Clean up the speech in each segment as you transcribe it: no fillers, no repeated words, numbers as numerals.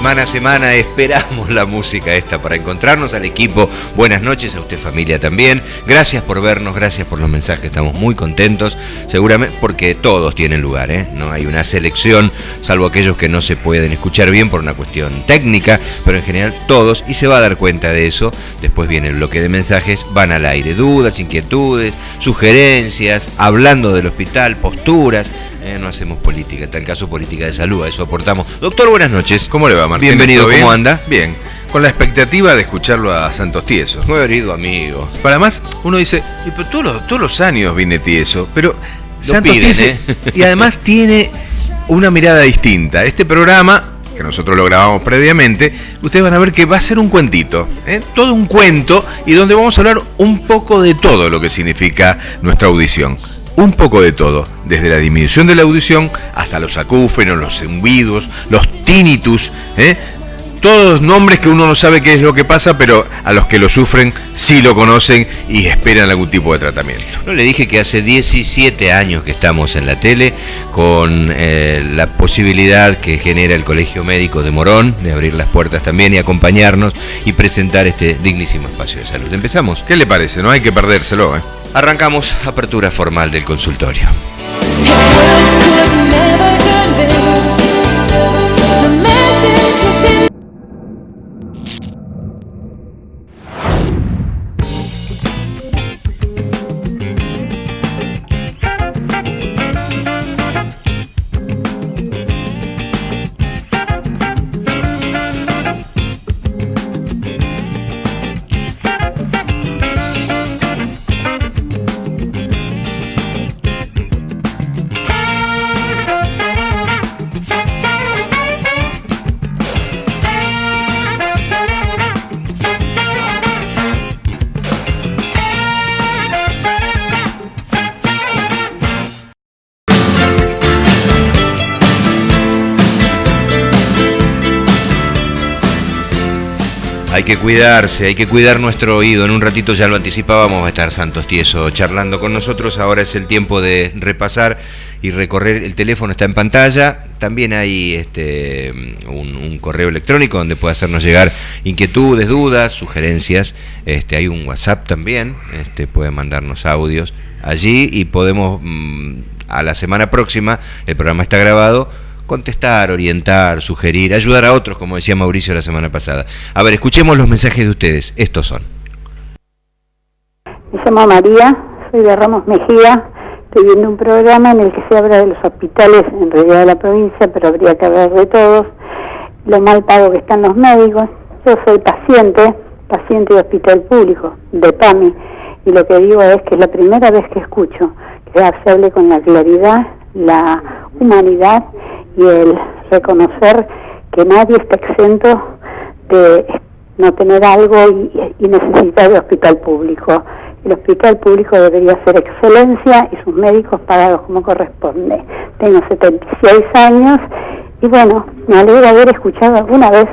semana a semana esperamos la música esta para encontrarnos. Al equipo, buenas noches, a usted familia también. Gracias por vernos, gracias por los mensajes, estamos muy contentos, seguramente porque todos tienen lugar, no hay una selección, salvo aquellos que no se pueden escuchar bien por una cuestión técnica, pero en general todos, y se va a dar cuenta de eso. Después viene el bloque de mensajes, van al aire, dudas, inquietudes, sugerencias, hablando del hospital, posturas. No hacemos política, en tal caso política de salud, a eso aportamos. Doctor, buenas noches. ¿Cómo le va, Martín? Bienvenido, ¿cómo anda? Bien, con la expectativa de escucharlo a Santos Tieso. Muy querido amigo. Para más, uno dice, pero todos los años viene Tieso, pero Santos piden, Tieso, y además tiene una mirada distinta. Este programa, que nosotros lo grabamos previamente, ustedes van a ver que va a ser un cuentito, todo un cuento, y donde vamos a hablar un poco de todo lo que significa nuestra audición. Un poco de todo, desde la disminución de la audición hasta los acúfenos, los zumbidos, los tinnitus, todos nombres que uno no sabe qué es lo que pasa, pero a los que lo sufren sí lo conocen y esperan algún tipo de tratamiento. No le dije que hace 17 años que estamos en la tele con la posibilidad que genera el Colegio Médico de Morón de abrir las puertas también y acompañarnos y presentar este dignísimo espacio de salud. ¿Empezamos? ¿Qué le parece? No hay que perdérselo, Arrancamos, apertura formal del consultorio. Hay que cuidarse, hay que cuidar nuestro oído. En un ratito, ya lo anticipábamos, va a estar Santos Tieso charlando con nosotros. Ahora es el tiempo de repasar y recorrer. El teléfono está en pantalla. También hay un correo electrónico donde puede hacernos llegar inquietudes, dudas, sugerencias. Hay un WhatsApp también, puede mandarnos audios allí y podemos, a la semana próxima, el programa está grabado, contestar, orientar, sugerir, ayudar a otros, como decía Mauricio la semana pasada. A ver, escuchemos los mensajes de ustedes. Estos son. Me llamo María, soy de Ramos Mejía. Estoy viendo un programa en el que se habla de los hospitales, en realidad de la provincia, pero habría que hablar de todos, lo mal pago que están los médicos. Yo soy paciente de hospital público, de PAMI, y lo que digo es que es la primera vez que escucho que se hable con la claridad, la humanidad y el reconocer que nadie está exento de no tener algo y necesitar de hospital público. El hospital público debería ser excelencia y sus médicos pagados como corresponde. Tengo 76 años y bueno, me alegra haber escuchado alguna vez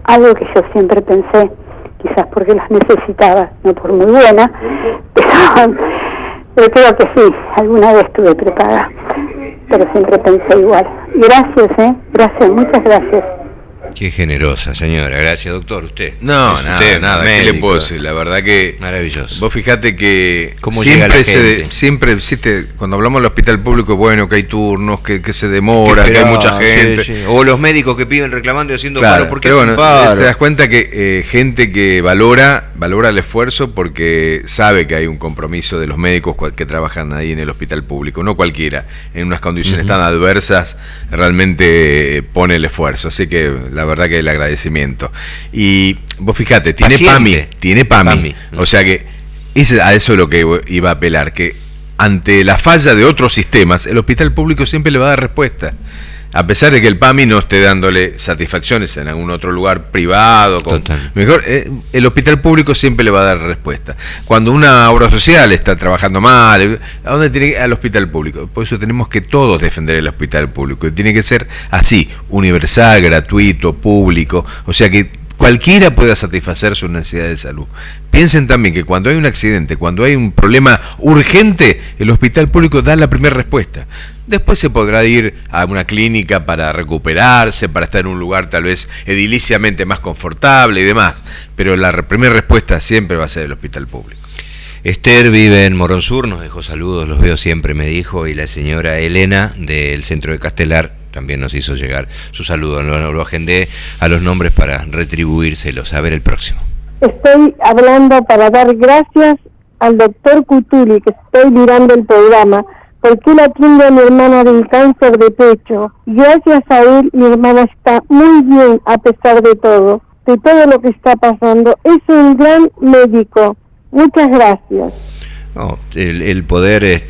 algo que yo siempre pensé, quizás porque las necesitaba, no por muy buena, pero creo que sí, alguna vez estuve preparada, pero siempre pensé igual. Gracias, gracias, muchas gracias. Qué generosa, señora. Gracias, doctor. Usted. No, nada. ¿Qué le puedo decir? La verdad que... Maravilloso. Vos fijate que ¿cómo siempre existe, cuando hablamos del hospital público, bueno, que hay turnos, que se demora, que hay mucha gente. Sí. O los médicos que piden reclamando y haciendo claro, paro porque pero hacen bueno, paro. te das cuenta que gente que valora el esfuerzo porque sabe que hay un compromiso de los médicos que trabajan ahí en el hospital público. No cualquiera, en unas condiciones tan adversas, realmente pone el esfuerzo. Así que la verdad que el agradecimiento. Y vos fijate, tiene PAMI. O sea que a eso es lo que iba a apelar, que ante la falla de otros sistemas, el hospital público siempre le va a dar respuesta. A pesar de que el PAMI no esté dándole satisfacciones en algún otro lugar privado, mejor, el hospital público siempre le va a dar respuesta. Cuando una obra social está trabajando mal, ¿a dónde tiene que ir? Al hospital público. Por eso tenemos que todos defender el hospital público. Y tiene que ser así, universal, gratuito, público. O sea que cualquiera pueda satisfacer sus necesidades de salud. Piensen también que cuando hay un accidente, cuando hay un problema urgente, el hospital público da la primera respuesta. Después se podrá ir a una clínica para recuperarse, para estar en un lugar tal vez ediliciamente más confortable y demás, pero la primera respuesta siempre va a ser el hospital público. Esther vive en Morón Sur, nos dejó saludos, los veo siempre, me dijo, y la señora Elena del centro de Castelar también nos hizo llegar su saludo. Lo agendé a los nombres para retribuírselos. A ver el próximo. Estoy hablando para dar gracias al doctor Cutuli, que estoy mirando el programa, porque él atiende a mi hermana del cáncer de pecho. Gracias a él, mi hermana está muy bien a pesar de todo lo que está pasando. Es un gran médico. Muchas gracias. No, el poder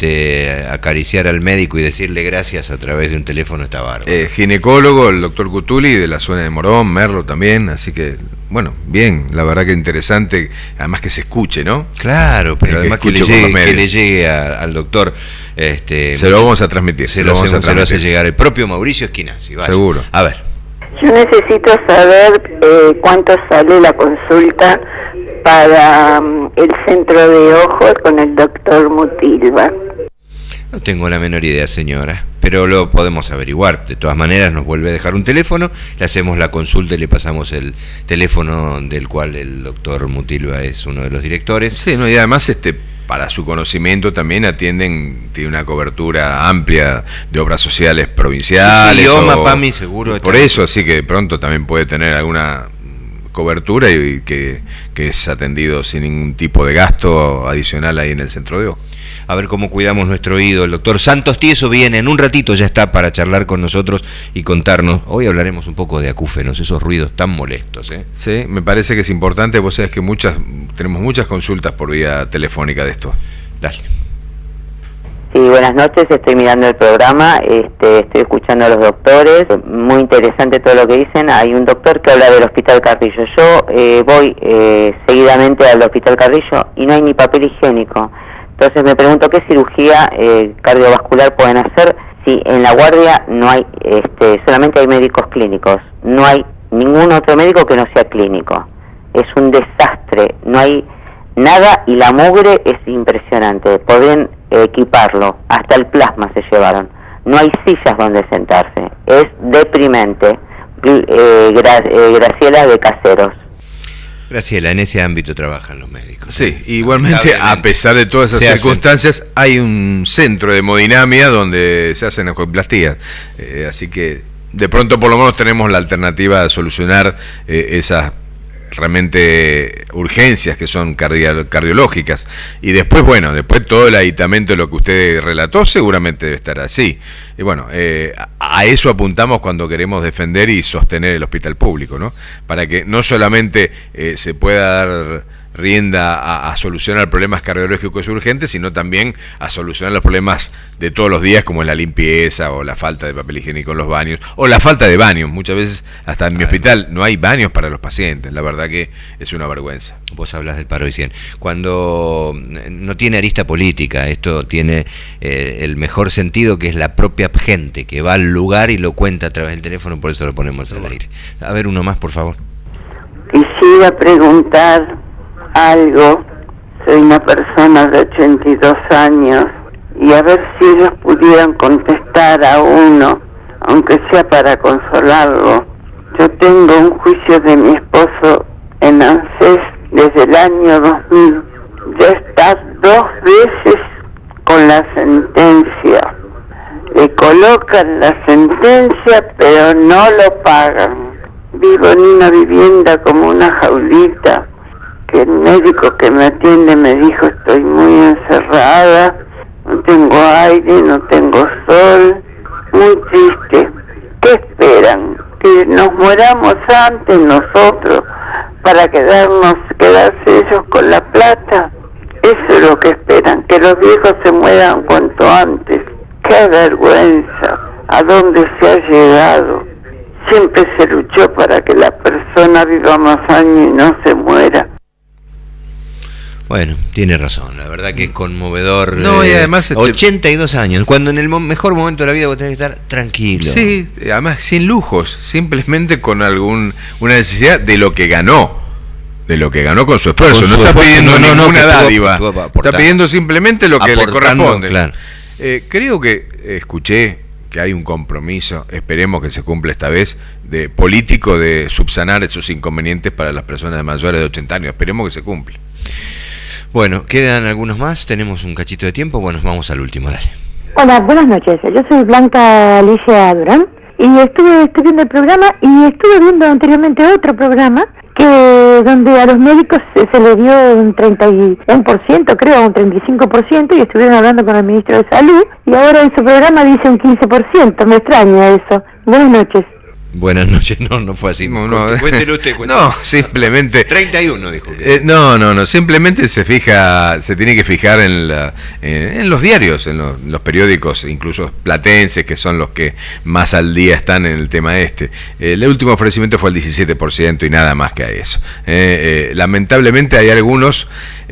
acariciar al médico y decirle gracias a través de un teléfono está bárbaro. Ginecólogo, el doctor Cutuli, de la zona de Morón, Merlo también, así que, bueno, bien, la verdad que interesante, además que se escuche, ¿no? Claro, pero además que le llegue al doctor. Se lo vamos a transmitir. Se lo hace llegar el propio Mauricio Esquinazzi. Seguro. A ver. Yo necesito saber cuánto sale la consulta para el centro de ojos con el doctor Mutilva. No tengo la menor idea, señora, pero lo podemos averiguar. De todas maneras, nos vuelve a dejar un teléfono, le hacemos la consulta y le pasamos el teléfono del cual el doctor Mutilva es uno de los directores. Sí, no, y además para su conocimiento también tiene una cobertura amplia de obras sociales provinciales. PAMI seguro. Por eso, así que de pronto también puede tener alguna cobertura y que es atendido sin ningún tipo de gasto adicional ahí en el centro de ojo. A ver cómo cuidamos nuestro oído. El doctor Santos Tieso viene en un ratito, ya está para charlar con nosotros y contarnos. Hoy hablaremos un poco de acúfenos, esos ruidos tan molestos. Sí, me parece que es importante. Vos sabés que tenemos muchas consultas por vía telefónica de esto. Dale. Sí, buenas noches, estoy mirando el programa, estoy escuchando a los doctores, muy interesante todo lo que dicen. Hay un doctor que habla del Hospital Carrillo. Yo voy seguidamente al Hospital Carrillo y no hay ni papel higiénico. Entonces me pregunto qué cirugía cardiovascular pueden hacer si en la guardia no hay, solamente hay médicos clínicos, no hay ningún otro médico que no sea clínico. Es un desastre, no hay nada y la mugre es impresionante. Podrían equiparlo, hasta el plasma se llevaron. No hay sillas donde sentarse, es deprimente. Graciela de Caseros. Graciela, en ese ámbito trabajan los médicos. Sí, igualmente, a pesar de todas esas circunstancias, hay un centro de hemodinamia donde se hacen angioplastías. Así que, de pronto, por lo menos tenemos la alternativa de solucionar esas realmente urgencias que son cardiológicas. Y después, después todo el aditamento de lo que usted relató seguramente debe estar así. Y bueno, a eso apuntamos cuando queremos defender y sostener el hospital público, ¿no? Para que no solamente se pueda dar rienda a solucionar problemas cardiológicos urgentes, sino también a solucionar los problemas de todos los días, como es la limpieza o la falta de papel higiénico en los baños, o la falta de baños. Muchas veces, hasta en mi hospital, no hay baños para los pacientes. La verdad que es una vergüenza. Vos hablas del paro y 100. Cuando no tiene arista política, esto tiene el mejor sentido, que es la propia gente que va al lugar y lo cuenta a través del teléfono, por eso lo ponemos al aire. A ver, uno más, por favor. Quisiera preguntar algo. Soy una persona de 82 años y a ver si ellos pudieran contestar a uno, aunque sea para consolarlo. Yo tengo un juicio de mi esposo en ANSES desde el año 2000. Ya está 2 veces con la sentencia. Le colocan la sentencia pero no lo pagan. Vivo en una vivienda como una jaulita, que el médico que me atiende me dijo: estoy muy encerrada, no tengo aire, no tengo sol, muy triste. ¿Qué esperan? ¿Que nos mueramos antes nosotros para quedarse ellos con la plata? Eso es lo que esperan, que los viejos se mueran cuanto antes. ¡Qué vergüenza! ¿A dónde se ha llegado? Siempre se luchó para que la persona viva más años y no se muera. Bueno, tiene razón, la verdad que es conmovedor. No, y además 82 años, cuando en el mejor momento de la vida vos tenés que estar tranquilo. Sí, además sin lujos, simplemente con una necesidad de lo que ganó. De lo que ganó con su esfuerzo. No está pidiendo ninguna dádiva. Está pidiendo simplemente lo que le corresponde. Claro. Creo que escuché que hay un compromiso, esperemos que se cumpla esta vez, de político de subsanar esos inconvenientes para las personas de mayores de 80 años. Esperemos que se cumpla. Bueno, quedan algunos más, tenemos un cachito de tiempo, bueno, vamos al último, dale. Hola, buenas noches. Yo soy Blanca Alicia Durán y estuve viendo el programa y estuve viendo anteriormente otro programa donde a los médicos se le dio un 31%, creo, un 35%, y estuvieron hablando con el ministro de Salud, y ahora en su programa dice un 15%, me extraña eso. Buenas noches. Buenas noches, no fue así. Cuéntelo usted. No, simplemente 31 dijo. No, simplemente se tiene que fijar en los diarios, en los periódicos, incluso platenses, que son los que más al día están en el tema este. El último ofrecimiento fue el 17% y nada más que a eso. Lamentablemente hay algunos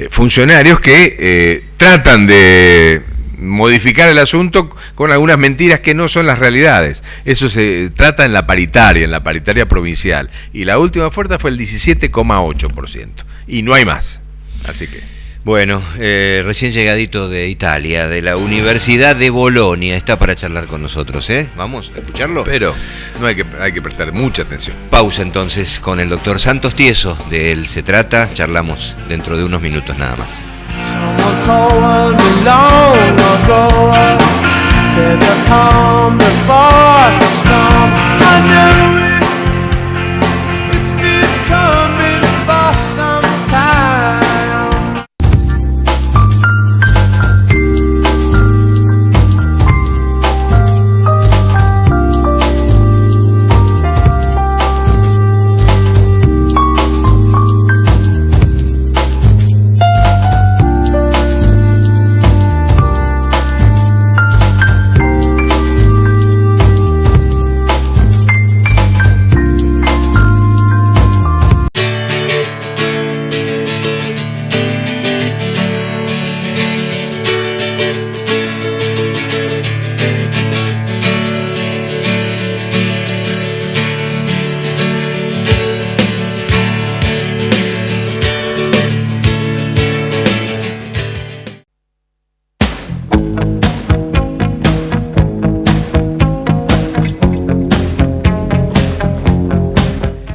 funcionarios que tratan de modificar el asunto con algunas mentiras que no son las realidades. Eso se trata en la paritaria provincial, y la última oferta fue el 17,8%, y no hay más. Así que bueno, recién llegadito de Italia, de la Universidad de Bolonia, está para charlar con nosotros, ¿Vamos a escucharlo? Pero no hay que prestar mucha atención. Pausa entonces con el doctor Santos Tieso, de él se trata, charlamos dentro de unos minutos nada más. Someone told me long ago, there's a calm before the storm. I knew it, it's been coming for some time.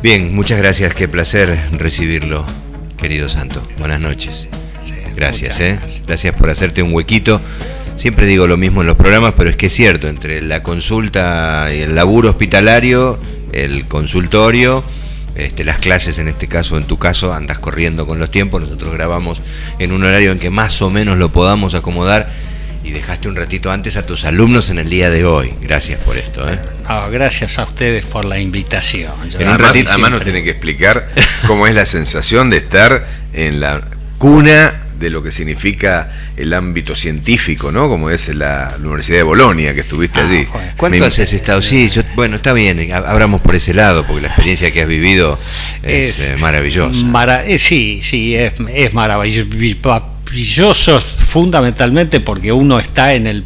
Bien, muchas gracias, qué placer recibirlo, querido Santo. Buenas noches. Sí, gracias, gracias por hacerte un huequito. Siempre digo lo mismo en los programas, pero es que es cierto, entre la consulta y el laburo hospitalario, el consultorio, las clases, en este caso, en tu caso, andas corriendo con los tiempos, nosotros grabamos en un horario en que más o menos lo podamos acomodar, y dejaste un ratito antes a tus alumnos en el día de hoy. Gracias por esto. No, gracias a ustedes por la invitación. Además nos tiene que explicar cómo es la sensación de estar en la cuna de lo que significa el ámbito científico, ¿no? Como es la Universidad de Bolonia, que estuviste allí. ¿Cuánto has estado? Sí, bueno, está bien, abramos por ese lado, porque la experiencia que has vivido es maravillosa. Sí, es maravilloso, fundamentalmente porque uno está en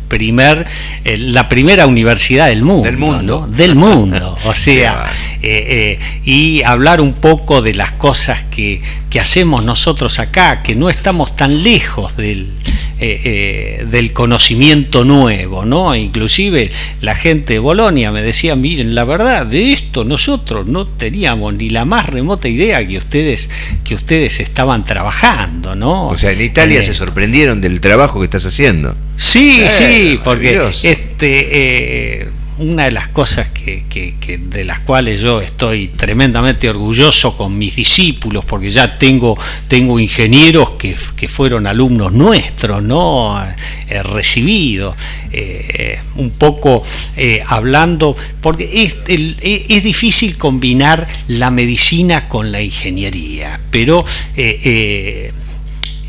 la primera universidad del mundo. Del mundo, o sea, y hablar un poco de las cosas que hacemos nosotros acá, que no estamos tan lejos del conocimiento nuevo, ¿no? Inclusive la gente de Bolonia me decía, miren, la verdad, de esto nosotros no teníamos ni la más remota idea que ustedes estaban trabajando, ¿no? O sea, en Italia se sorprendieron del trabajo que estás haciendo. Sí, porque una de las cosas de las cuales yo estoy tremendamente orgulloso con mis discípulos, porque ya tengo ingenieros que fueron alumnos nuestros, ¿no? Recibidos, un poco hablando, porque es difícil combinar la medicina con la ingeniería, pero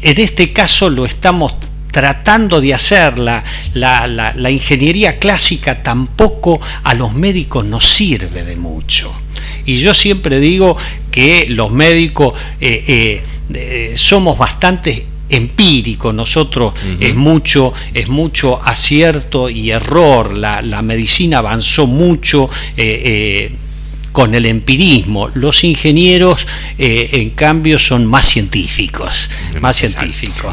en este caso lo estamos tratando de hacer. La ingeniería clásica tampoco a los médicos nos sirve de mucho, y yo siempre digo que los médicos somos bastante empírico. Nosotros es mucho acierto y error. La medicina avanzó mucho con el empirismo. Los ingenieros, en cambio, son más científicos.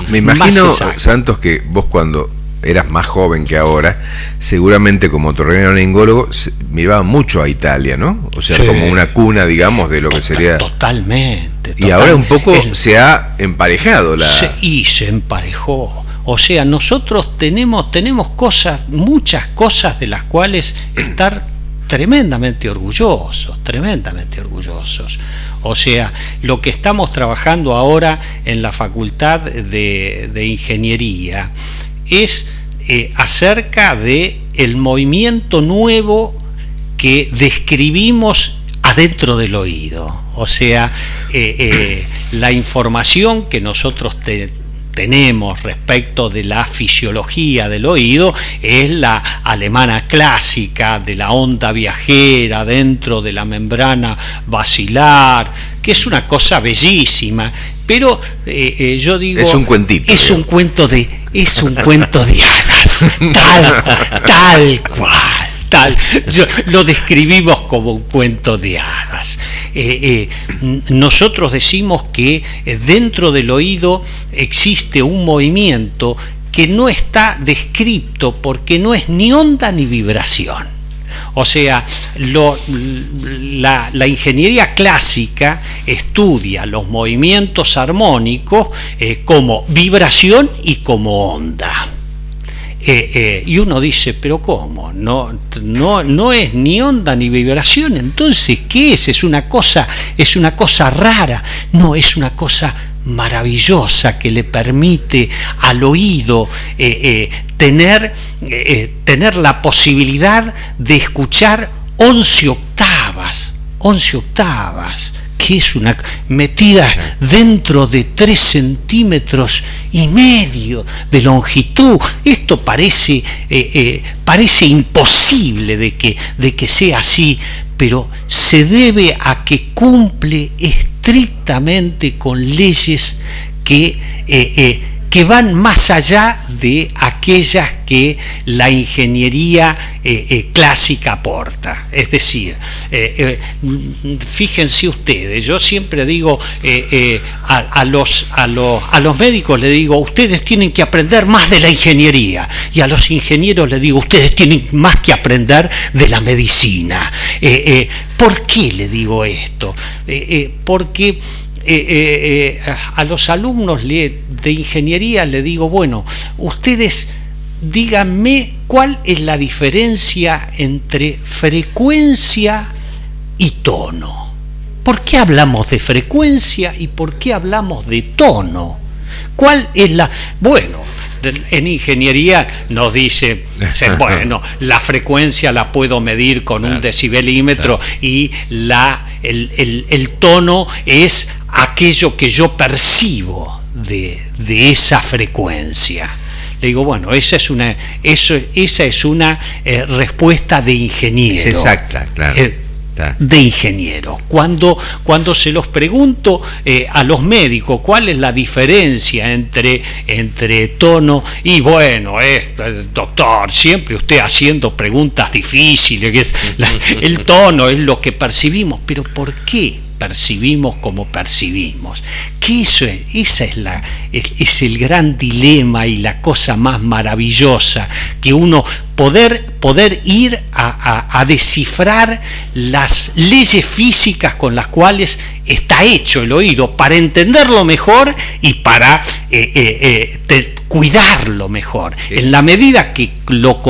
Me imagino, Santos, que vos cuando eras más joven que ahora, seguramente como otorrinolaringólogo miraba mucho a Italia, ¿no? O sea, como una cuna, digamos, de lo que sería... Totalmente. Y ahora un poco se ha emparejado se emparejó. O sea, nosotros tenemos muchas cosas de las cuales estar tremendamente orgullosos. O sea, lo que estamos trabajando ahora en la Facultad de Ingeniería es acerca de el movimiento nuevo que describimos adentro del oído. O sea, la información que nosotros tenemos respecto de la fisiología del oído es la alemana clásica, de la onda viajera dentro de la membrana basilar, que es una cosa bellísima, pero yo digo, es un cuentito, es un cuento de hadas, tal cual. Lo describimos como un cuento de hadas. Nosotros decimos que dentro del oído existe un movimiento que no está descrito porque no es ni onda ni vibración. O sea, la ingeniería clásica estudia los movimientos armónicos como vibración y como onda. Y uno dice, pero ¿cómo? No es ni onda ni vibración. Entonces, ¿qué es? Es una cosa rara. No, es una cosa maravillosa que le permite al oído tener la posibilidad de escuchar 11 octavas, que es una metida dentro de 3,5 centímetros de longitud. Esto parece imposible de que sea así, pero se debe a que cumple estrictamente con leyes que van más allá de aquellas que la ingeniería clásica aporta. Es decir, fíjense ustedes, yo siempre digo a los médicos les digo, ustedes tienen que aprender más de la ingeniería, y a los ingenieros les digo, ustedes tienen más que aprender de la medicina. ¿Por qué le digo esto? Porque a los alumnos de ingeniería le digo, bueno, ustedes díganme cuál es la diferencia entre frecuencia y tono. ¿Por qué hablamos de frecuencia y por qué hablamos de tono? ¿Cuál es la...? Bueno, en ingeniería nos dice, bueno, la frecuencia la puedo medir con un decibelímetro, y el tono es aquello que yo percibo de esa frecuencia. Le digo, bueno, esa es una respuesta de ingeniero. Es exacta, claro. De ingenieros. Cuando se los pregunto a los médicos cuál es la diferencia entre tono y, bueno, doctor, siempre usted haciendo preguntas difíciles, que el tono es lo que percibimos, pero ¿por qué percibimos como percibimos? Que es el gran dilema y la cosa más maravillosa, que uno poder ir a descifrar las leyes físicas con las cuales está hecho el oído, para entenderlo mejor y para cuidarlo mejor. En la medida que lo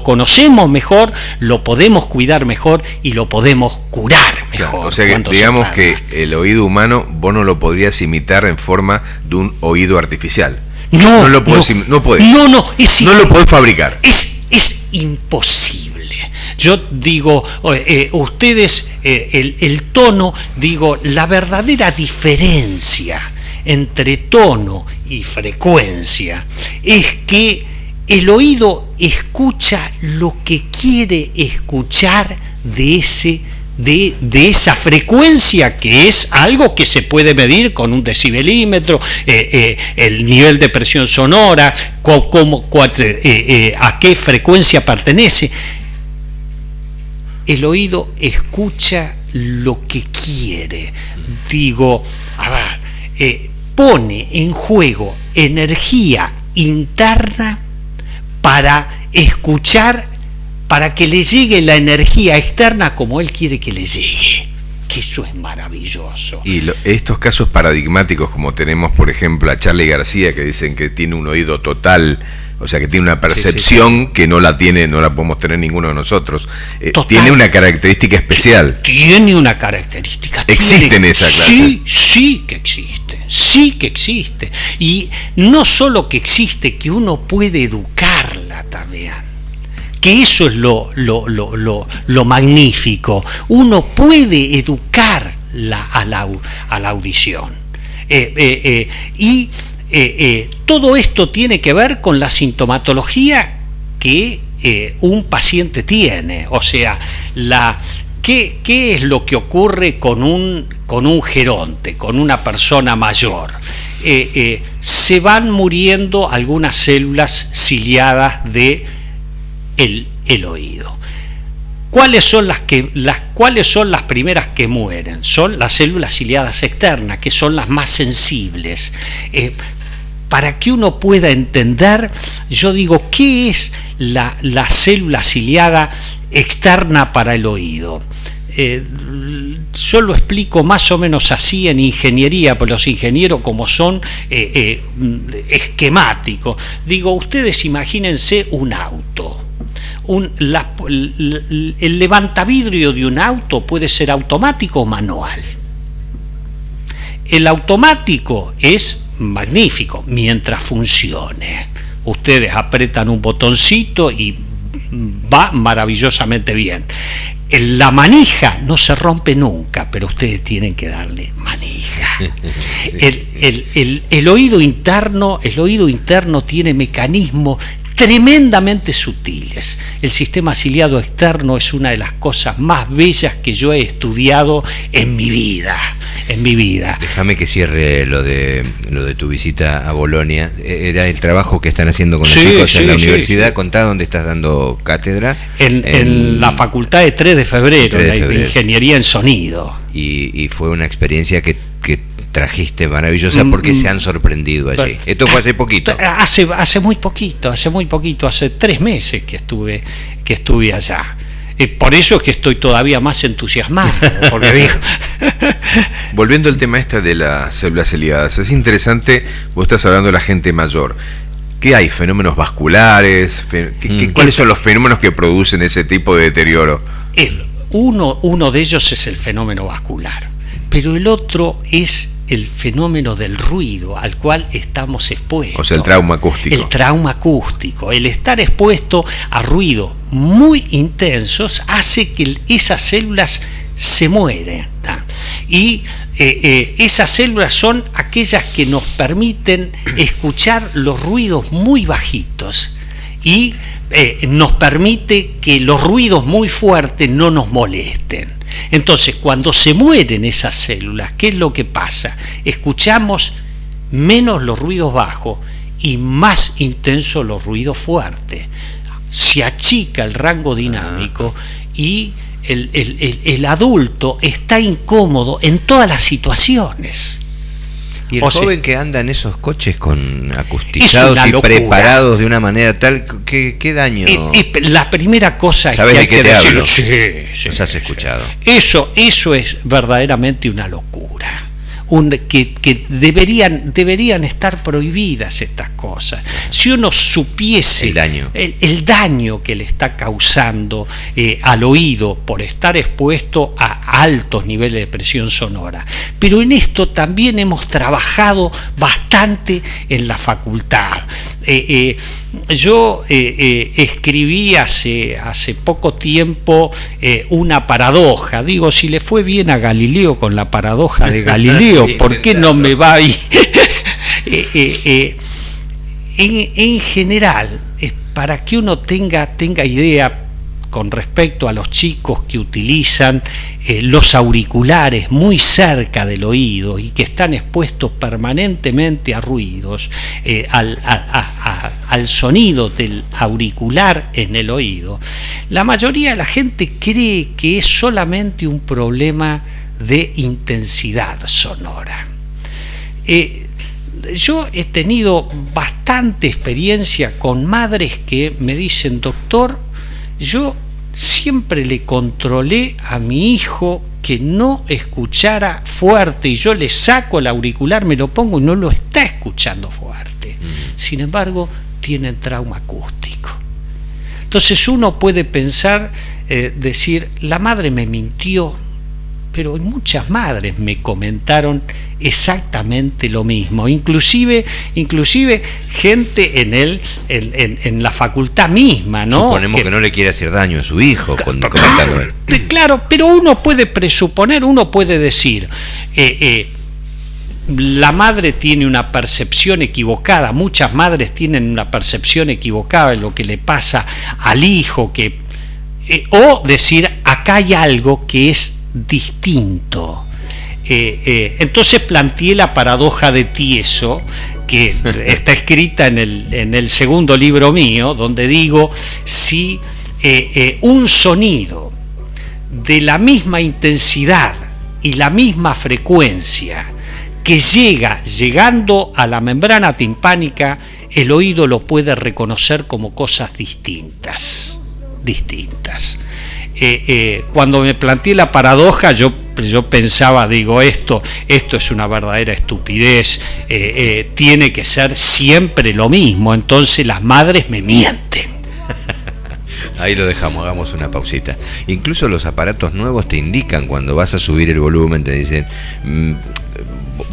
conocemos mejor, lo podemos cuidar mejor y lo podemos curar mejor. Claro, o sea que digamos que el oído humano vos no lo podrías imitar en forma de un oído artificial. No lo podés fabricar. Es imposible. Yo digo, ustedes, el tono, digo, la verdadera diferencia entre tono y frecuencia es que el oído escucha lo que quiere escuchar de ese de esa frecuencia, que es algo que se puede medir con un decibelímetro, el nivel de presión sonora, a qué frecuencia pertenece. El oído escucha lo que quiere. Digo, a ver, pone en juego energía interna para escuchar, para que le llegue la energía externa como él quiere que le llegue. Que eso es maravilloso. Y estos casos paradigmáticos, como tenemos por ejemplo a Charly García, que dicen que tiene un oído total, o sea que tiene una percepción que no la podemos tener ninguno de nosotros, tiene una característica especial. Tiene una característica. ¿Existen esas cosas? Sí que existe. Y no solo que existe, que uno puede educarla también. Que eso es lo magnífico. Uno puede educar a la audición. Y todo esto tiene que ver con la sintomatología que un paciente tiene. O sea, ¿qué es lo que ocurre con un geronte, con una persona mayor? Se van muriendo algunas células ciliadas de el oído. ¿Cuáles son las primeras que mueren? Son las células ciliadas externas, que son las más sensibles. Para que uno pueda entender, yo digo, ¿qué es la célula ciliada externa para el oído? Yo lo explico más o menos así en ingeniería, pero los ingenieros como son esquemáticos. Digo, ustedes imagínense un auto. El levantavidrio de un auto puede ser automático o manual. El automático es magnífico mientras funcione. Ustedes apretan un botoncito y va maravillosamente bien. La manija no se rompe nunca, pero ustedes tienen que darle manija. El oído interno tiene mecanismos tremendamente sutiles. El sistema ciliado externo es una de las cosas más bellas que yo he estudiado en mi vida. Déjame que cierre lo de tu visita a Bolonia. Era el trabajo que están haciendo con los chicos en la universidad. Sí. Contá dónde estás dando cátedra. En la facultad de 3 de febrero, de Ingeniería en Sonido. Y fue una experiencia que trajiste maravillosa, porque se han sorprendido allí. Esto fue hace poquito. Hace muy poquito, hace 3 meses que estuve allá. Por eso es que estoy todavía más entusiasmado, porque digo... Volviendo al tema de las células ciliadas, es interesante, vos estás hablando de la gente mayor. ¿Qué hay? ¿Fenómenos vasculares? ¿Cuáles son los fenómenos que producen ese tipo de deterioro? Uno de ellos es el fenómeno vascular, pero el otro es el fenómeno del ruido al cual estamos expuestos. O sea, el trauma acústico. El trauma acústico. El estar expuesto a ruidos muy intensos hace que esas células se mueren. Y esas células son aquellas que nos permiten escuchar los ruidos muy bajitos y nos permite que los ruidos muy fuertes no nos molesten. Entonces, cuando se mueren esas células, ¿qué es lo que pasa? Escuchamos menos los ruidos bajos y más intensos los ruidos fuertes. Se achica el rango dinámico y el adulto está incómodo en todas las situaciones. Y el joven que anda en esos coches con acustizados y preparados de una manera tal, ¿qué daño? La primera cosa ¿sabes que hay de qué que te decir, hablo? Sí, Los has escuchado. Eso es verdaderamente una locura. Que deberían estar prohibidas estas cosas. Si uno supiese el daño que le está causando al oído por estar expuesto a altos niveles de presión sonora. Pero en esto también hemos trabajado bastante en la facultad. Yo escribí hace poco tiempo una paradoja. Digo, si le fue bien a Galileo con la paradoja de Galileo, ¿por qué no me va a ir? En general, para que uno tenga idea, con respecto a los chicos que utilizan los auriculares muy cerca del oído y que están expuestos permanentemente a ruidos, al sonido del auricular en el oído, la mayoría de la gente cree que es solamente un problema de intensidad sonora. Yo he tenido bastante experiencia con madres que me dicen: doctor, yo siempre le controlé a mi hijo que no escuchara fuerte, y yo le saco el auricular, me lo pongo y no lo está escuchando fuerte. Sin embargo, tienen trauma acústico. Entonces uno puede pensar, decir, la madre me mintió, pero muchas madres me comentaron exactamente lo mismo, inclusive gente en la facultad misma, ¿no? Suponemos que no le quiere hacer daño a su hijo con comentarlo. Claro, pero uno puede presuponer, uno puede decir, la madre tiene una percepción equivocada, muchas madres tienen una percepción equivocada de lo que le pasa al hijo, o decir, acá hay algo que es distinto. Entonces planteé la paradoja de Tieso, que está escrita en el segundo libro mío, donde digo, si un sonido de la misma intensidad y la misma frecuencia que llegando a la membrana timpánica, el oído lo puede reconocer como cosas distintas. Cuando me planteé la paradoja, yo pensaba, digo, esto es una verdadera estupidez, tiene que ser siempre lo mismo, entonces las madres me mienten. Ahí lo dejamos, hagamos una pausita. Incluso los aparatos nuevos te indican cuando vas a subir el volumen, te dicen,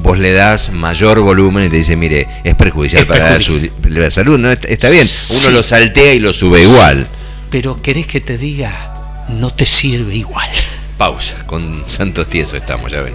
vos le das mayor volumen y te dicen, mire, es perjudicial para la salud, ¿no? Está bien, uno lo saltea y lo sube igual. Pero ¿querés que te diga? No te sirve igual. Pausa, con Santos Tieso estamos, ya ven.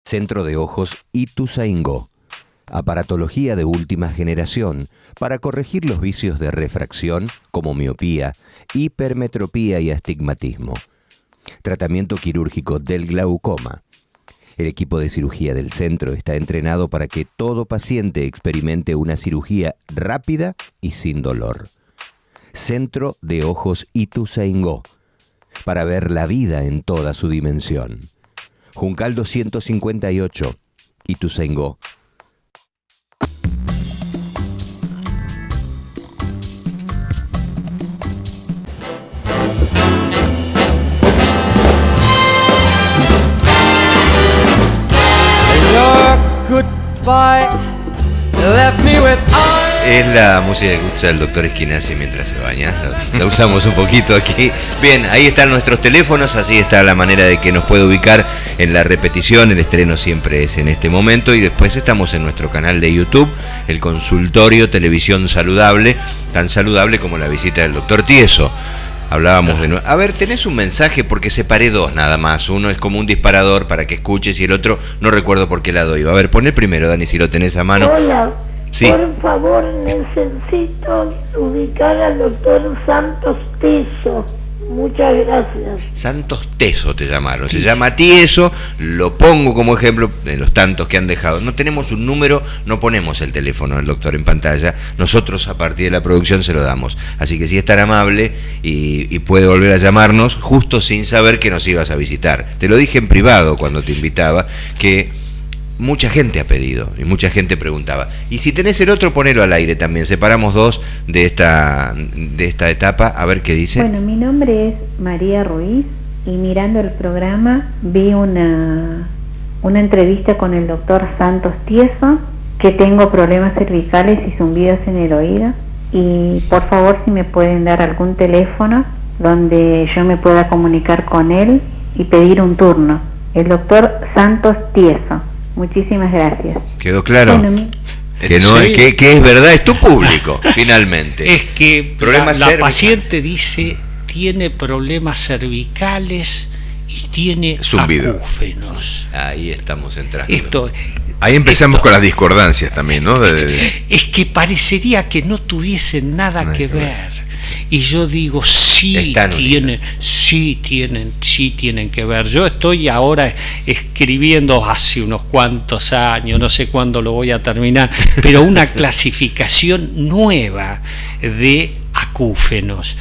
Centro de Ojos Ituzaingó. Aparatología de última generación para corregir los vicios de refracción como miopía, hipermetropía y astigmatismo. Tratamiento quirúrgico del glaucoma. El equipo de cirugía del centro está entrenado para que todo paciente experimente una cirugía rápida y sin dolor. Centro de Ojos Ituzaingó. Para ver la vida en toda su dimensión. Juncal 258, Ituzaingó. Es la música que escucha el doctor Esquinasi mientras se baña. La usamos un poquito aquí. Bien, ahí están nuestros teléfonos, así está la manera de que nos puede ubicar en la repetición. El estreno siempre es en este momento y después estamos en nuestro canal de YouTube, el Consultorio Televisión Saludable, tan saludable como la visita del doctor Tieso. Hablábamos de nuevo. A ver, tenés un mensaje porque separé dos nada más. Uno es como un disparador para que escuches y el otro no recuerdo por qué lado iba. A ver, poné primero, Dani, si lo tenés a mano. Hola. Sí. Por favor, necesito ubicar al doctor Santos Tieso. Muchas gracias. Santos Teso te llamaron, se llama Tieso, lo pongo como ejemplo de los tantos que han dejado. No tenemos un número, no ponemos el teléfono del doctor en pantalla, nosotros a partir de la producción se lo damos. Así que si es tan amable y puede volver a llamarnos, justo sin saber que nos ibas a visitar. Te lo dije en privado cuando te invitaba, que mucha gente ha pedido y mucha gente preguntaba. Y si tenés el otro, ponelo al aire también. Separamos dos de esta etapa, a ver qué dice. Bueno, mi nombre es María Ruiz y mirando el programa vi una entrevista con el doctor Santos Tieso, que tengo problemas cervicales y zumbidos en el oído. Y por favor, si me pueden dar algún teléfono donde yo me pueda comunicar con él y pedir un turno. El doctor Santos Tieso. Muchísimas gracias. ¿Quedó claro? Bueno, que no sí. que es verdad, es tu público, finalmente. Es que Problemas la cervicales. paciente dice tiene problemas cervicales y tiene Zumbido. acúfenos. Ahí estamos entrando. Ahí empezamos con las discordancias también, ¿no? Es que parecería que no tuviesen nada que ver. Y yo digo, sí tienen que ver. Yo estoy ahora escribiendo hace unos cuantos años, no sé cuándo lo voy a terminar, pero una clasificación nueva de acúfenos,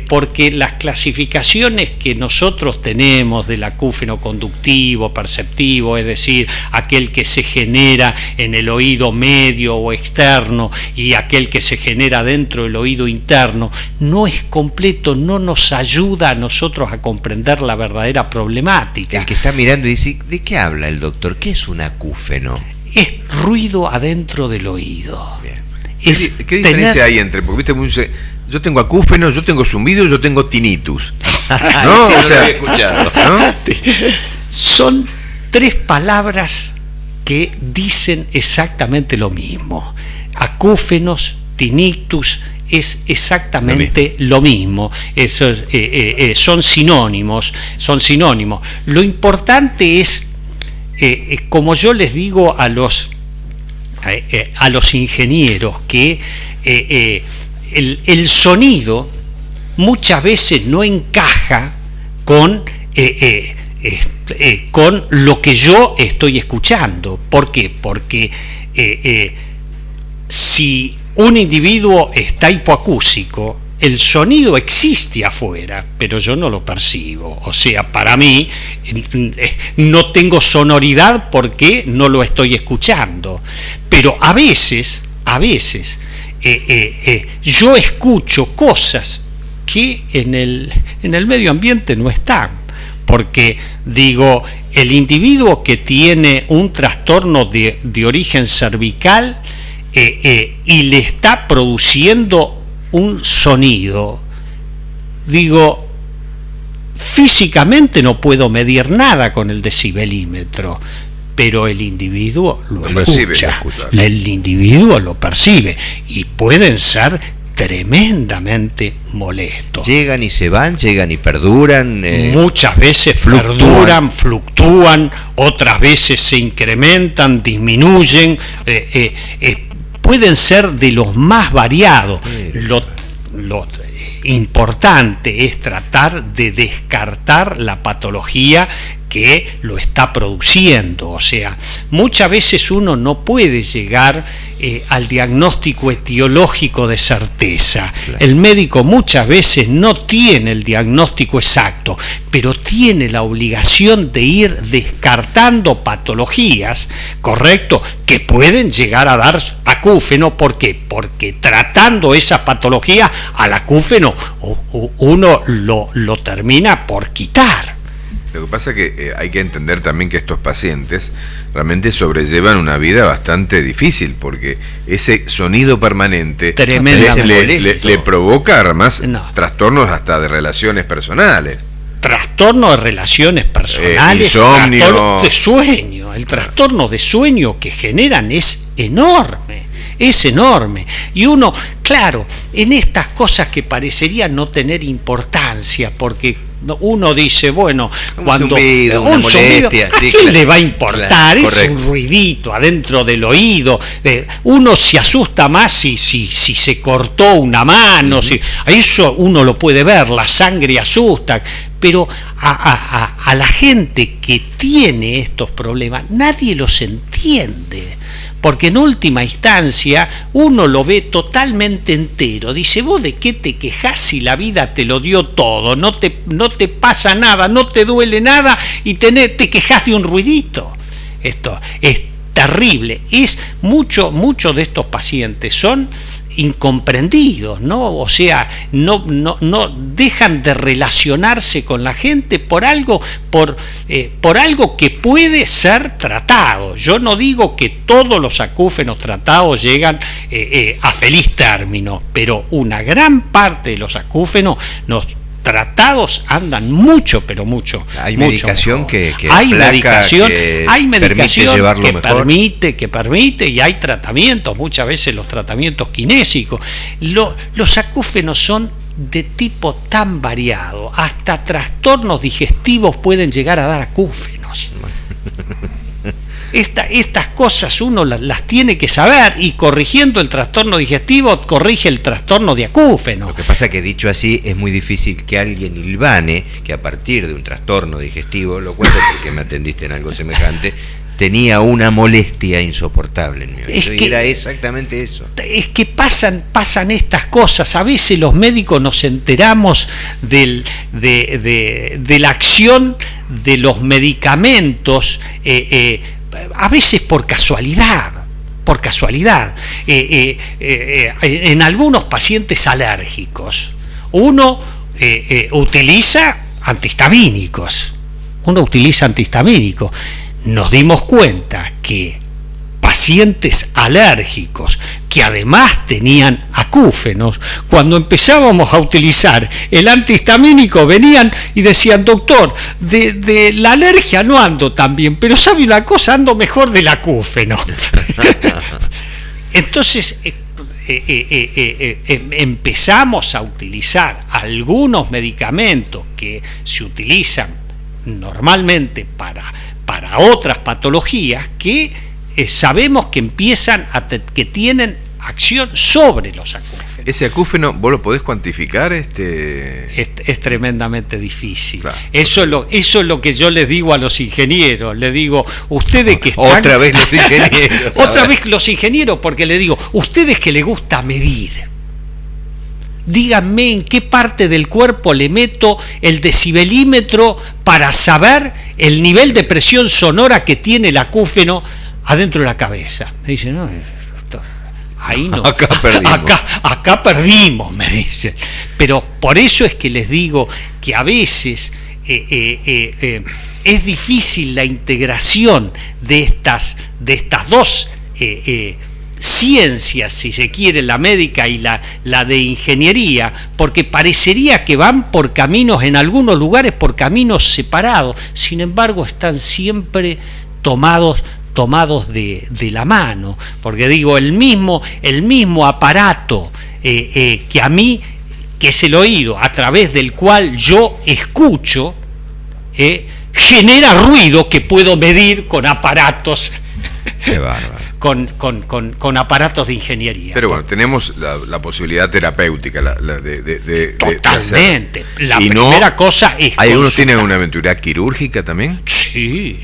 porque las clasificaciones que nosotros tenemos del acúfeno conductivo, perceptivo, es decir, aquel que se genera en el oído medio o externo y aquel que se genera dentro del oído interno, no es completo, no nos ayuda a nosotros a comprender la verdadera problemática. El que está mirando y dice, ¿de qué habla el doctor? ¿Qué es un acúfeno? Es ruido adentro del oído. Bien. ¿Qué diferencia hay entre? Porque viste, yo tengo acúfeno, yo tengo zumbido, yo tengo tinnitus. ¿No? O sea, lo he escuchado. ¿No? Son tres palabras que dicen exactamente lo mismo. Acúfenos, tinnitus, es exactamente lo mismo. Eso son sinónimos. Lo importante es, como yo les digo a los ingenieros, que el sonido muchas veces no encaja con lo que yo estoy escuchando. ¿Por qué? Porque si un individuo está hipoacúsico, el sonido existe afuera, pero yo no lo percibo. O sea, para mí no tengo sonoridad porque no lo estoy escuchando. Pero a veces yo escucho cosas que en el medio ambiente no están. Porque digo, el individuo que tiene un trastorno de origen cervical y le está produciendo un sonido, digo, físicamente no puedo medir nada con el decibelímetro, pero el individuo lo escucha, el individuo lo percibe, y pueden ser tremendamente molestos. Llegan y se van, llegan y perduran. Muchas veces fluctúan, otras veces se incrementan, disminuyen, pueden ser de los más variados. Lo importante es tratar de descartar la patología que lo está produciendo. O sea, muchas veces uno no puede llegar al diagnóstico etiológico de certeza. Claro. El médico muchas veces no tiene el diagnóstico exacto, pero tiene la obligación de ir descartando patologías, ¿correcto?, que pueden llegar a dar acúfeno. ¿Por qué? Porque tratando esa patología al acúfeno uno lo termina por quitar. Lo que pasa es que hay que entender también que estos pacientes realmente sobrellevan una vida bastante difícil, porque ese sonido permanente le provoca además trastornos hasta de relaciones personales. Trastorno de relaciones personales, insomnio, trastorno de sueño. El trastorno de sueño que generan es enorme. Y uno, claro, en estas cosas que parecerían no tener importancia, porque Uno dice, bueno, un zumbido, una molestia, ¿a sí, quién claro. le va a importar? Claro, es correcto. un ruidito adentro del oído. Uno se asusta más si se cortó una mano, eso uno lo puede ver, la sangre asusta, pero a la gente que tiene estos problemas nadie los entiende, porque en última instancia uno lo ve totalmente entero. Dice, ¿vos de qué te quejás si la vida te lo dio todo? No te pasa nada, no te duele nada y te quejás de un ruidito. Esto es terrible. Muchos de estos pacientes son incomprendidos, ¿no? O sea, no dejan de relacionarse con la gente por algo que puede ser tratado. Yo no digo que todos los acúfenos tratados llegan a feliz término, pero una gran parte de los acúfenos tratados andan mucho, pero mucho. Hay mucho medicación mejor. que hay medicación medicación llevarlo que mejor. permite, y hay tratamientos, muchas veces los tratamientos kinésicos. Los acúfenos son de tipo tan variado, hasta trastornos digestivos pueden llegar a dar acúfenos. Estas cosas uno las tiene que saber, y corrigiendo el trastorno digestivo corrige el trastorno de acúfeno. Lo que pasa que, dicho así, es muy difícil que alguien hilvane que a partir de un trastorno digestivo, lo cuento porque me atendiste en algo semejante, tenía una molestia insoportable en mi oído, y era exactamente eso. Es que pasan estas cosas. A veces los médicos nos enteramos de la acción de los medicamentos, a veces por casualidad. En algunos pacientes alérgicos uno utiliza antihistamínicos. Nos dimos cuenta que pacientes alérgicos que además tenían acúfenos, cuando empezábamos a utilizar el antihistamínico venían y decían, doctor, de la alergia no ando tan bien, pero sabe una cosa, ando mejor del acúfeno. Entonces empezamos a utilizar algunos medicamentos que se utilizan normalmente para otras patologías que sabemos que que tienen acción sobre los acúfenos. ¿Ese acúfeno vos lo podés cuantificar? Es tremendamente difícil. Claro. Eso es lo que yo les digo a los ingenieros. Les digo, ustedes que están... Otra vez los ingenieros. Otra vez los ingenieros, porque les digo, ustedes que les gusta medir, díganme en qué parte del cuerpo le meto el decibelímetro para saber el nivel de presión sonora que tiene el acúfeno adentro de la cabeza. Me dicen, no, doctor, ahí no. Acá perdimos, me dicen. Pero por eso es que les digo que a veces es difícil la integración de estas dos ciencias, si se quiere, la médica y la de ingeniería, porque parecería que van por caminos, en algunos lugares por caminos separados, sin embargo están siempre tomados de la mano, porque digo, el mismo aparato que a mí, que es el oído, a través del cual yo escucho, genera ruido que puedo medir con aparatos. Qué bárbaro. Con aparatos de ingeniería. Pero bueno, tenemos la posibilidad terapéutica de totalmente. La y primera cosa es... ¿Hay algunos tienen una eventualidad quirúrgica también? Sí.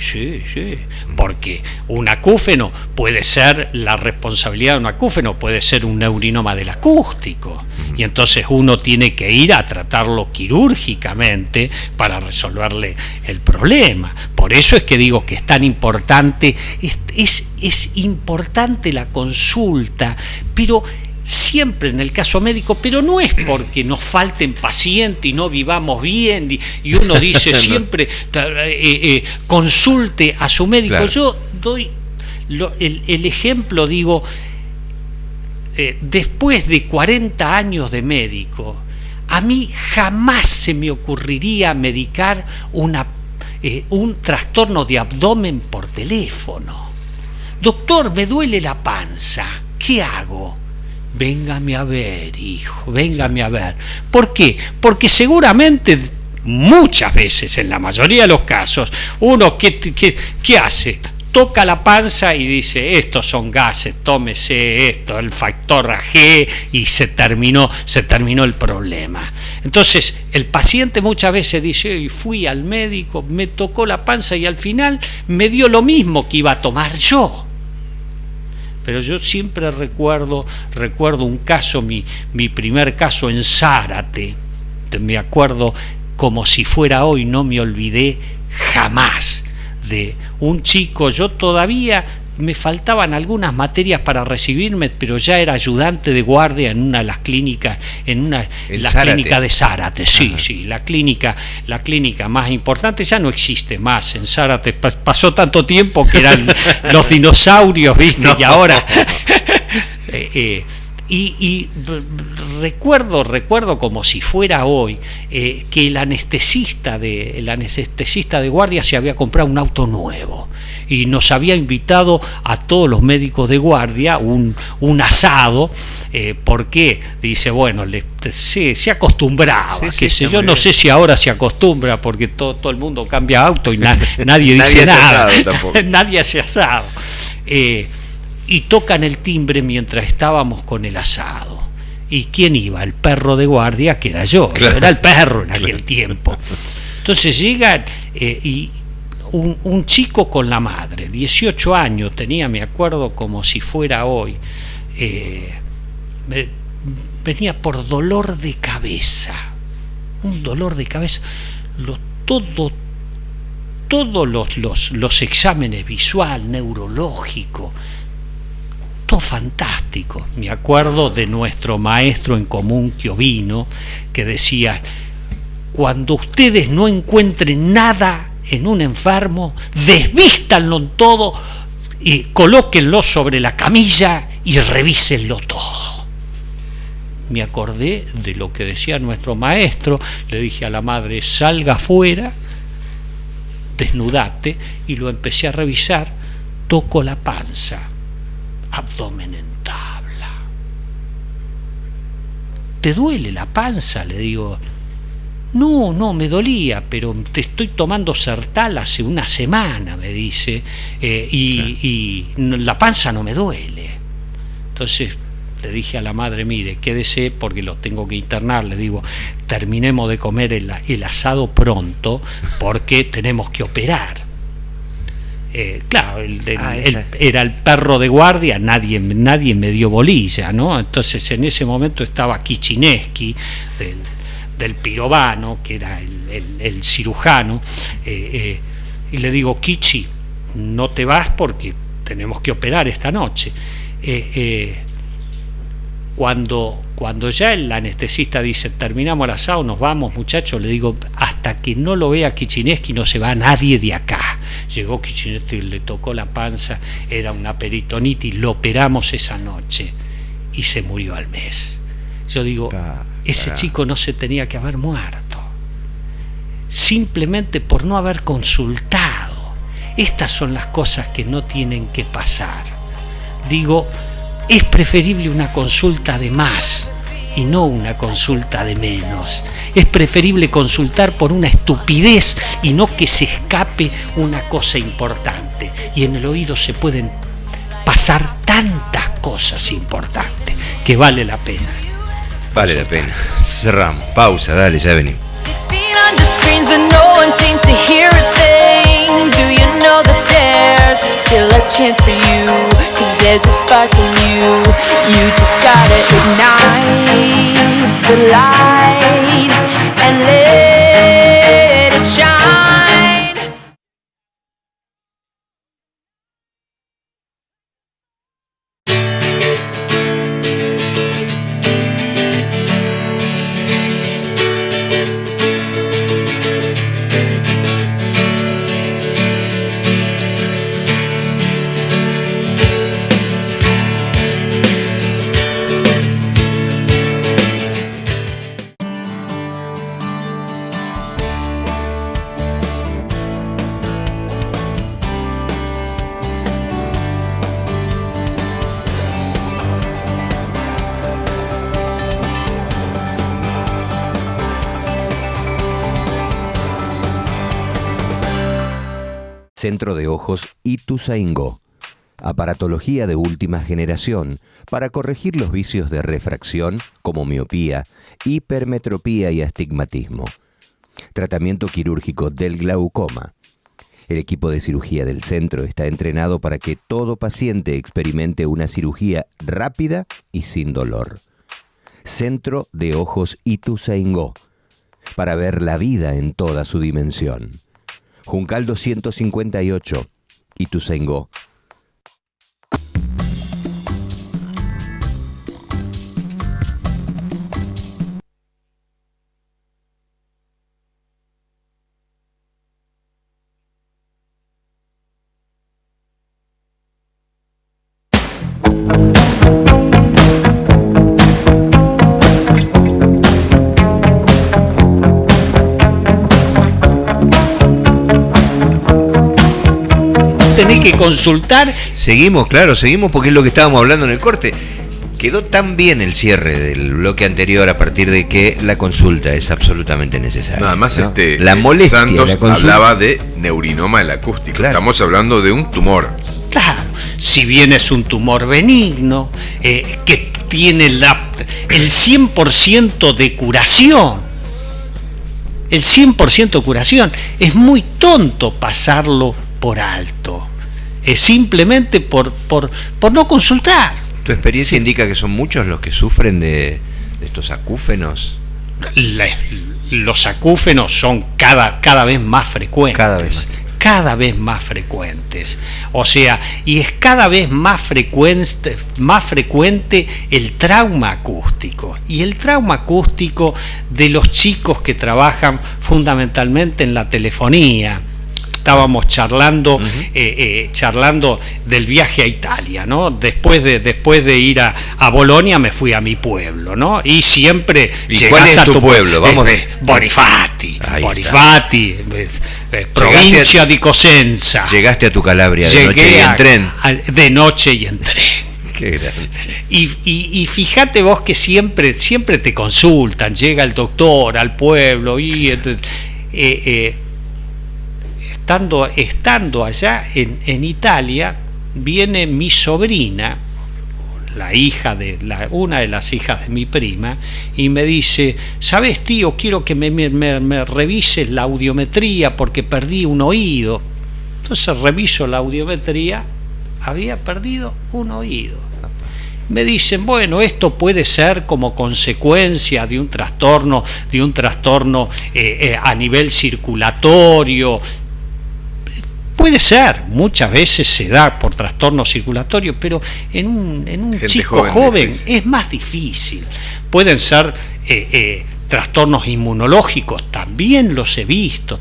Porque un acúfeno puede ser, la responsabilidad de un acúfeno puede ser un neurinoma del acústico. Y entonces uno tiene que ir a tratarlo quirúrgicamente para resolverle el problema. Por eso es que digo que es tan importante, es importante la consulta, pero siempre en el caso médico, pero no es porque nos falten pacientes y no vivamos bien, y uno dice siempre consulte a su médico. Claro. Yo doy el ejemplo, digo, después de 40 años de médico, a mí jamás se me ocurriría medicar un trastorno de abdomen por teléfono. Doctor, me duele la panza, ¿qué hago? Véngame a ver, hijo, véngame a ver. ¿Por qué? Porque seguramente muchas veces, en la mayoría de los casos, uno ¿qué hace? Toca la panza y dice, estos son gases, tómese esto, el factor G, y se terminó el problema. Entonces, el paciente muchas veces dice, fui al médico, me tocó la panza y al final me dio lo mismo que iba a tomar yo. Pero yo siempre recuerdo un caso, mi primer caso en Zárate, me acuerdo como si fuera hoy, no me olvidé jamás, de un chico. Yo todavía me faltaban algunas materias para recibirme, pero ya era ayudante de guardia en una de las clínicas, la clínica de Zárate, sí, la clínica más importante ya no existe más en Zárate, pasó tanto tiempo que eran los dinosaurios, ¿viste? No. Y ahora y recuerdo como si fuera hoy que el anestesista de guardia se había comprado un auto nuevo y nos había invitado a todos los médicos de guardia un asado, porque dice, bueno, se acostumbraba, yo no sé si ahora se acostumbra porque todo el mundo cambia auto y nadie dice nada, nadie hace asado. Y tocan el timbre mientras estábamos con el asado. ¿Y quién iba? El perro de guardia, que era yo. Claro. Yo era el perro en aquel tiempo. Entonces llegan y un chico con la madre, 18 años tenía, me acuerdo como si fuera hoy, venía por dolor de cabeza. Un dolor de cabeza. Todos los exámenes visual, neurológico, fantástico. Me acuerdo de nuestro maestro en común, Chiovino, que decía, cuando ustedes no encuentren nada en un enfermo, desvístanlo en todo y colóquenlo sobre la camilla y revísenlo todo. Me acordé de lo que decía nuestro maestro, le dije a la madre, salga afuera, desnudate, y lo empecé a revisar, toco la panza, abdomen en tabla. ¿Te duele la panza?, le digo. No me dolía, pero te estoy tomando Sertal hace una semana, me dice, y la panza no me duele. Entonces le dije a la madre, mire, quédese porque lo tengo que internar, le digo, terminemos de comer el asado pronto porque tenemos que operar. Claro, era el perro de guardia, nadie me dio bolilla, ¿no? Entonces en ese momento estaba Kichineski del Pirovano, que era el cirujano, y le digo, Kichi, no te vas porque tenemos que operar esta noche. Cuando ya el anestesista dice, terminamos el asado, nos vamos, muchachos, le digo, hasta que no lo vea Kichineski no se va nadie de acá. Llegó Kichineski, le tocó la panza, era una peritonitis, lo operamos esa noche y se murió al mes. Yo digo, ese chico no se tenía que haber muerto, simplemente por no haber consultado. Estas son las cosas que no tienen que pasar. Digo, es preferible una consulta de más y no una consulta de menos. Es preferible consultar por una estupidez y no que se escape una cosa importante. Y en el oído se pueden pasar tantas cosas importantes que vale la pena. Vale la pena. Cerramos. Pausa, dale, ya venimos. Do you know that there's still a chance for you? 'Cause there's a spark in you. You just gotta ignite the light and let it shine. Centro de Ojos Ituzaingó. Aparatología de última generación para corregir los vicios de refracción como miopía, hipermetropía y astigmatismo. Tratamiento quirúrgico del glaucoma. El equipo de cirugía del centro está entrenado para que todo paciente experimente una cirugía rápida y sin dolor. Centro de Ojos Ituzaingó, para ver la vida en toda su dimensión. Juncal 258, Ituzaingó. Tenés que consultar. Seguimos porque es lo que estábamos hablando en el corte. Quedó tan bien el cierre del bloque anterior a partir de que la consulta es absolutamente necesaria. Nada más, ¿no? La molestia, Santos la consulta... hablaba de neurinoma del acústico. Claro. Estamos hablando de un tumor. Claro, si bien es un tumor benigno, que tiene el 100% de curación. El 100% de curación. Es muy tonto pasarlo por alto. Es simplemente por no consultar. ¿Tu experiencia indica que son muchos los que sufren de estos acúfenos? Los acúfenos son cada vez más frecuentes. Cada vez más frecuentes. O sea, y es cada vez más frecuente el trauma acústico. Y el trauma acústico de los chicos que trabajan fundamentalmente en la telefonía. Estábamos charlando del viaje a Italia, ¿no? Después de ir a Bolonia me fui a mi pueblo, ¿no? Y siempre ¿cuál es tu pueblo? Vamos. Bonifati, provincia di Cosenza. Llegaste a tu Calabria de noche y en tren. De noche y en tren. Qué grande. Y fíjate vos que siempre te consultan, llega el doctor al pueblo y estando allá en Italia, viene mi sobrina, una de las hijas de mi prima, y me dice: ¿sabes, tío? Quiero que me revises la audiometría porque perdí un oído. Entonces reviso la audiometría, había perdido un oído. Me dicen: bueno, esto puede ser como consecuencia de un trastorno a nivel circulatorio. Puede ser, muchas veces se da por trastorno circulatorio, pero en un chico joven es más difícil. Pueden ser trastornos inmunológicos, también los he visto.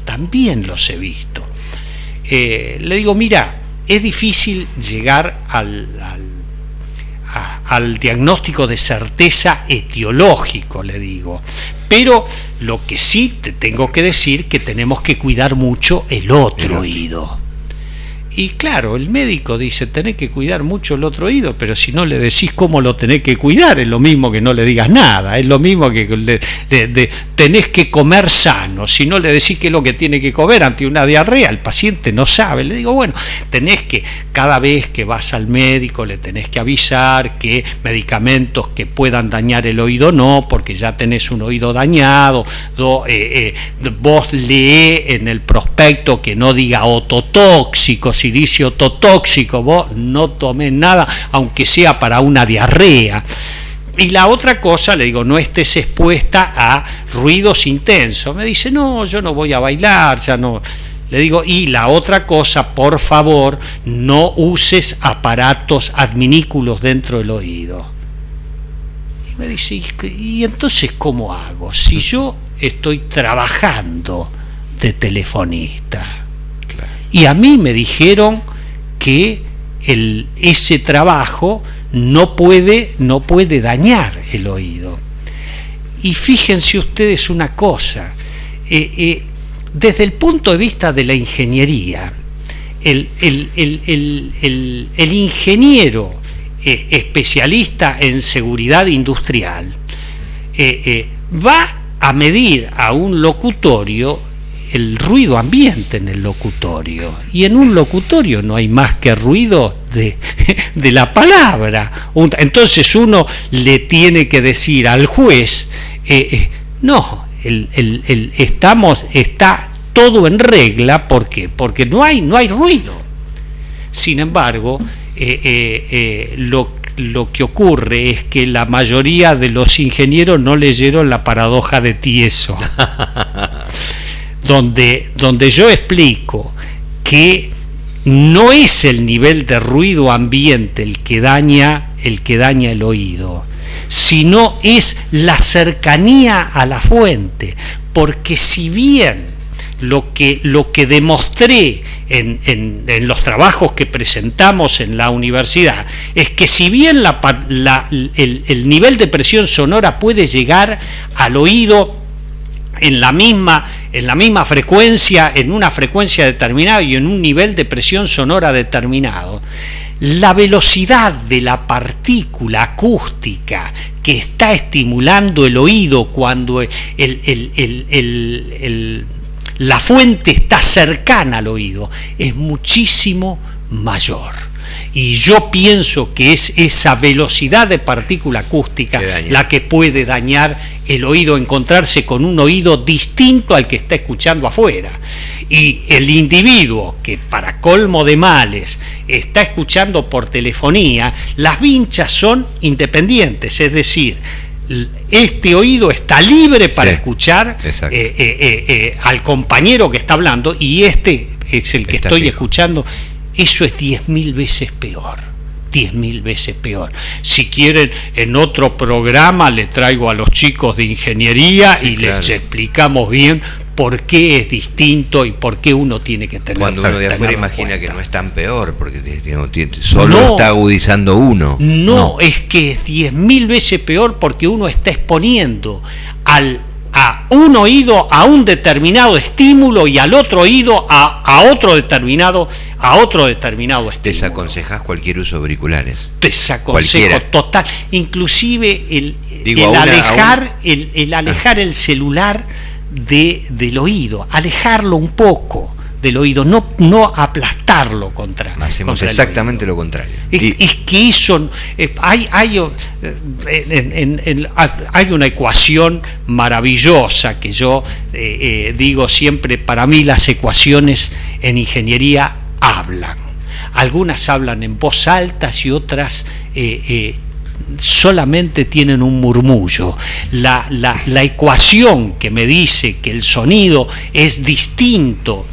Le digo: mira, es difícil llegar al diagnóstico de certeza etiológico, le digo. Pero lo que sí te tengo que decir que tenemos que cuidar mucho el otro oído. Y claro, el médico dice: tenés que cuidar mucho el otro oído, pero si no le decís cómo lo tenés que cuidar, es lo mismo que no le digas nada, es lo mismo que tenés que comer sano. Si no le decís qué es lo que tiene que comer ante una diarrea, el paciente no sabe. Le digo: bueno, tenés que, cada vez que vas al médico, le tenés que avisar que medicamentos que puedan dañar el oído no, porque ya tenés un oído dañado. Vos leé en el prospecto que no diga ototóxico. Si dice ototóxico, vos no tomés nada, aunque sea para una diarrea. Y la otra cosa, le digo: no estés expuesta a ruidos intensos. Me dice: no, yo no voy a bailar, ya no. Le digo: y la otra cosa, por favor, no uses aparatos adminículos dentro del oído. Y me dice: ¿y entonces cómo hago? Si yo estoy trabajando de telefonista. Y a mí me dijeron que ese trabajo no puede dañar el oído. Y fíjense ustedes una cosa, desde el punto de vista de la ingeniería, el ingeniero especialista en seguridad industrial va a medir a un locutorio el ruido ambiente en el locutorio, y en un locutorio no hay más que ruido de la palabra. Entonces uno le tiene que decir al juez, no, está todo en regla. ¿Por qué? Porque no hay ruido. Sin embargo, lo que ocurre es que la mayoría de los ingenieros no leyeron la paradoja de Tieso, donde yo explico que no es el nivel de ruido ambiente el que daña el oído, sino es la cercanía a la fuente, porque si bien lo que demostré en los trabajos que presentamos en la universidad es que si bien el nivel de presión sonora puede llegar al oído en la misma frecuencia, en una frecuencia determinada y en un nivel de presión sonora determinado, la velocidad de la partícula acústica que está estimulando el oído cuando la fuente está cercana al oído es muchísimo mayor. Y yo pienso que es esa velocidad de partícula acústica la que puede dañar el oído, encontrarse con un oído distinto al que está escuchando afuera. Y el individuo que, para colmo de males, está escuchando por telefonía, las vinchas son independientes, es decir, este oído está libre para escuchar al compañero que está hablando, y este es el que está estoy fijo. Escuchando. Eso es 10.000 veces peor. 10.000 veces peor. Si quieren, en otro programa le traigo a los chicos de ingeniería y les explicamos bien por qué es distinto y por qué uno tiene que tener. Cuando uno de afuera imagina que no es tan peor, porque solo está agudizando uno. No, es que es 10.000 veces peor, porque uno está exponiendo a un oído a un determinado estímulo y al otro oído a otro determinado estímulo. ¿Desaconsejás cualquier uso de auriculares? Desaconsejo total. Inclusive el alejar el celular del oído, alejarlo un poco del oído, no aplastarlo contra. Hacemos exactamente lo contrario. Es que eso hay una ecuación maravillosa que yo digo siempre. Para mí las ecuaciones en ingeniería hablan. Algunas hablan en voz alta y otras solamente tienen un murmullo. La ecuación que me dice que el sonido es distinto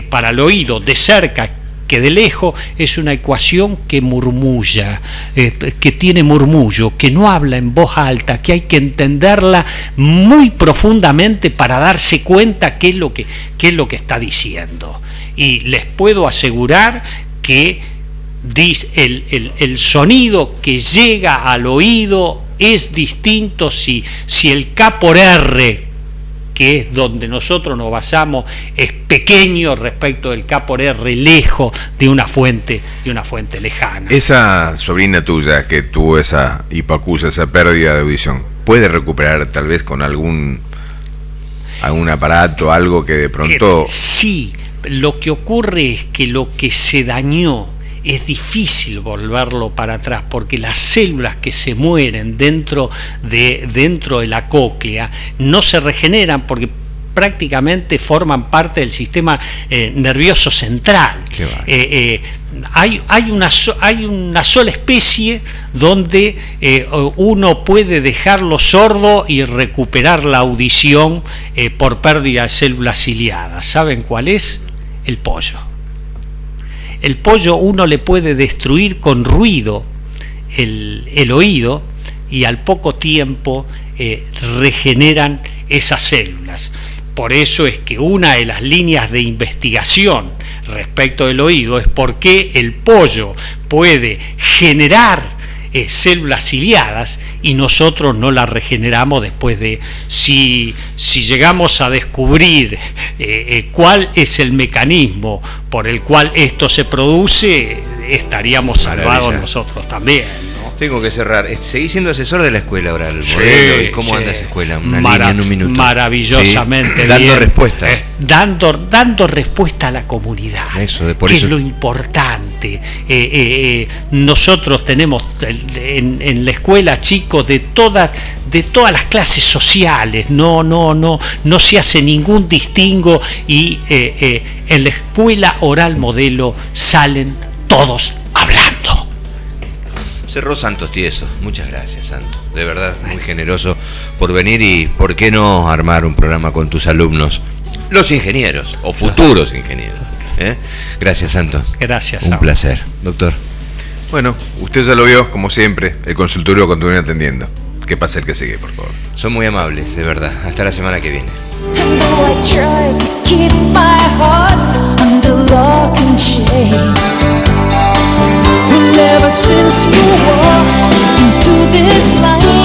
para el oído de cerca que de lejos es una ecuación que murmulla, que tiene murmullo, que no habla en voz alta, que hay que entenderla muy profundamente para darse cuenta qué es lo que está diciendo. Y les puedo asegurar que el sonido que llega al oído es distinto si el K por R, que es donde nosotros nos basamos, es pequeño respecto del K por R lejos de una fuente lejana. Esa sobrina tuya que tuvo esa hipoacusia, esa pérdida de audición, ¿puede recuperar tal vez con algún aparato, algo que de pronto...? Sí, lo que ocurre es que lo que se dañó es difícil volverlo para atrás, porque las células que se mueren dentro de la cóclea no se regeneran, porque prácticamente forman parte del sistema nervioso central. Hay una sola especie donde uno puede dejarlo sordo y recuperar la audición por pérdida de células ciliadas. ¿Saben cuál es? El pollo. El pollo uno le puede destruir con ruido el oído, y al poco tiempo regeneran esas células. Por eso es que una de las líneas de investigación respecto del oído es por qué el pollo puede generar células ciliadas y nosotros no las regeneramos después de... Si llegamos a descubrir cuál es el mecanismo por el cual esto se produce, estaríamos salvados nosotros también, ¿no? Tengo que cerrar. Seguís siendo asesor de la escuela oral, Sí, modelo. ¿Y cómo sí. anda esa escuela? Una línea en un minuto. Maravillosamente Sí, dando bien. respuestas. Dando respuesta a la comunidad. Por que eso. es lo importante. Nosotros tenemos en la escuela chicos de todas las clases sociales. No se hace ningún distingo y en la escuela oral modelo salen todos hablando. Cerró Santos Tieso. Muchas gracias, Santos. De verdad, muy generoso por venir y por qué no armar un programa con tus alumnos, los ingenieros o futuros ingenieros. Gracias, Santos. Gracias. Un placer, doctor. Bueno, usted ya lo vio, como siempre, el consultorio continúa atendiendo. Que pase el que sigue, por favor. Son muy amables, de verdad. Hasta la semana que viene. And though I tried to keep my heart under lock and chain, and ever since you walked into this life,